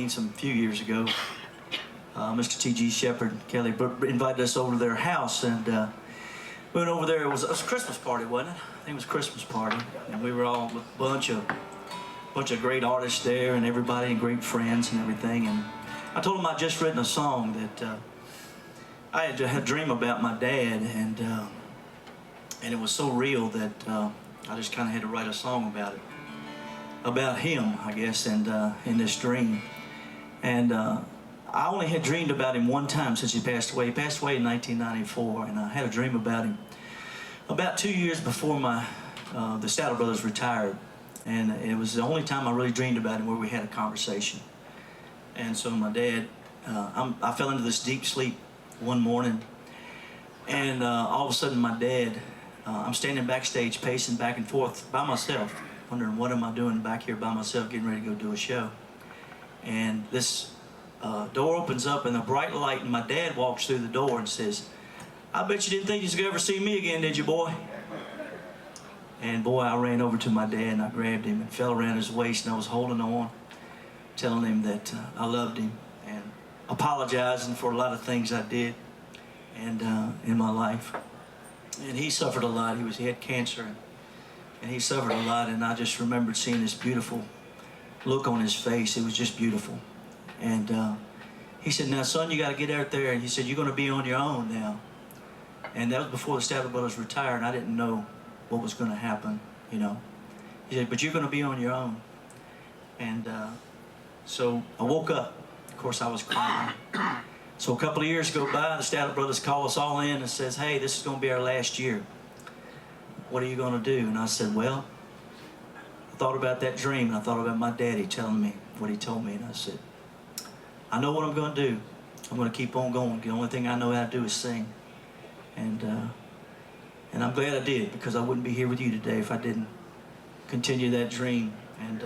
seen some few years ago. Mr. T.G. Shepherd and Kelly invited us over to their house, and we went over there. It was a Christmas party, wasn't it? I think it was a Christmas party, and we were all with a bunch of great artists there, and everybody, and great friends and everything. And I told them I'd just written a song that I had a dream about my dad, and it was so real that I just kind of had to write a song about him, I guess, and in this dream. And I only had dreamed about him one time since he passed away. He passed away in 1994, and I had a dream about him about 2 years before the Statler Brothers retired. And it was the only time I really dreamed about him where we had a conversation. And so my dad, I fell into this deep sleep one morning, and all of a sudden my dad, I'm standing backstage pacing back and forth by myself, wondering what am I doing back here by myself getting ready to go do a show. And this door opens up and a bright light, and my dad walks through the door and says, "I bet you didn't think you was gonna ever see me again, did you, boy?" And boy, I ran over to my dad and I grabbed him and fell around his waist, and I was holding on, telling him that I loved him and apologizing for a lot of things I did and in my life. And he suffered a lot. He had cancer, and he suffered a lot, and I just remembered seeing this beautiful look on his face. It was just beautiful. And he said, "Now, son, you got to get out there." And he said, "You're going to be on your own now." And that was before the Statler Brothers retired, and I didn't know what was going to happen, you know. He said, "But you're going to be on your own." And so I woke up. Of course, I was crying. So a couple of years go by, the Statler Brothers call us all in and says, "Hey, this is going to be our last year. What are you going to do?" And I said, "Well, I thought about that dream, and I thought about my daddy telling me what he told me." And I said, "I know what I'm going to do. I'm going to keep on going. The only thing I know how to do is sing." And I'm glad I did, because I wouldn't be here with you today if I didn't continue that dream. And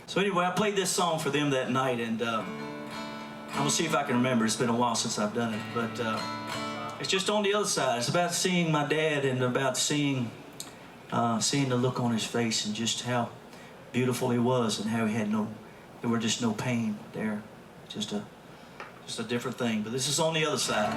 so anyway, I played this song for them that night, and I'm going to see if I can remember. It's been a while since I've done it, but it's just On the Other Side. It's about seeing my dad, and about seeing the look on his face, and just how beautiful he was, and how there were just no pain there. Just a different thing. But this is On the Other Side.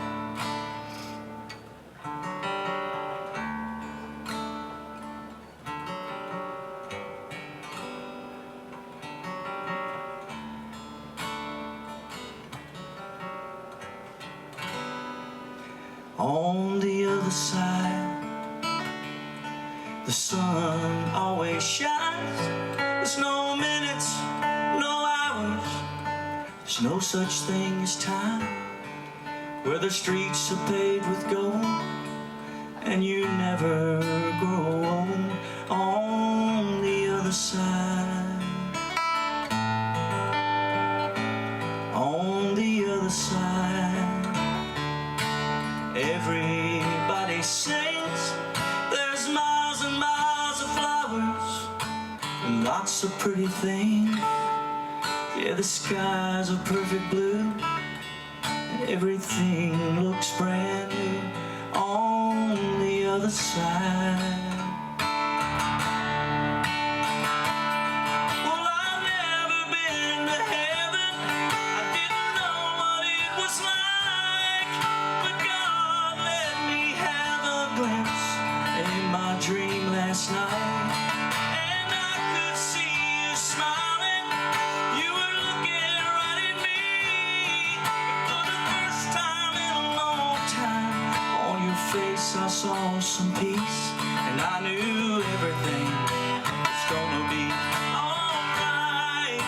On the other side, the sun always shines. There's no minutes, no hours. There's no such thing as time, where the streets are paved with gold and you never grow old. On the other side, on the other side, everybody sings. There's miles and miles of flowers and lots of pretty things. Yeah, the skies are perfect blue and everything looks brand new on the other side. Well, I've never been to heaven. I didn't know what it was like, but God let me have a glimpse in my dream last night, and I could see you smiling. You were looking right at me, and for the first time in a long time, on your face I saw some peace, and I knew everything was gonna be alright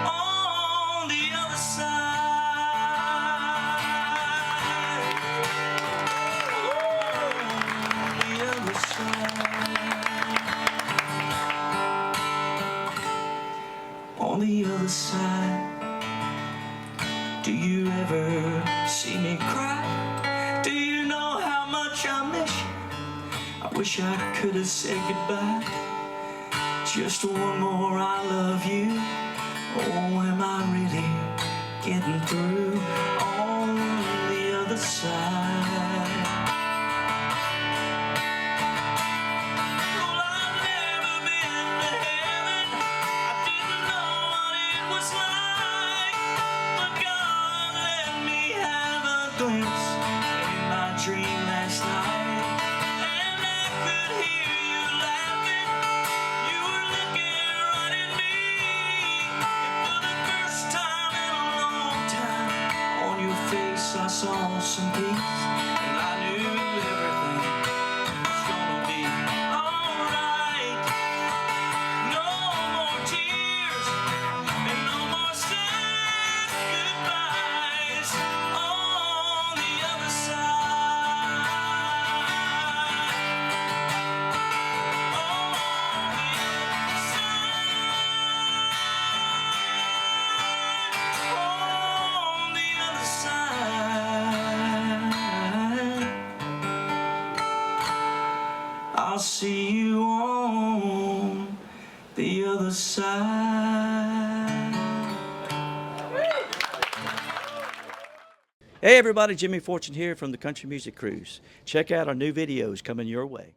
on the other side. On the other side. On the other side. Do you ever see me cry? Do you know how much I miss you? I wish I could have said goodbye. Just one more I love you. Oh, am I really getting through on the other side? Well, I've never been to heaven. I didn't know what it was like. face I saw some peace, and I knew everything was gonna be alright. No more tears and no more sad goodbyes on the other side. On the other side. I'll see you on the other side. Hey everybody, Jimmy Fortune here from the Country Music Cruise. Check out our new videos coming your way.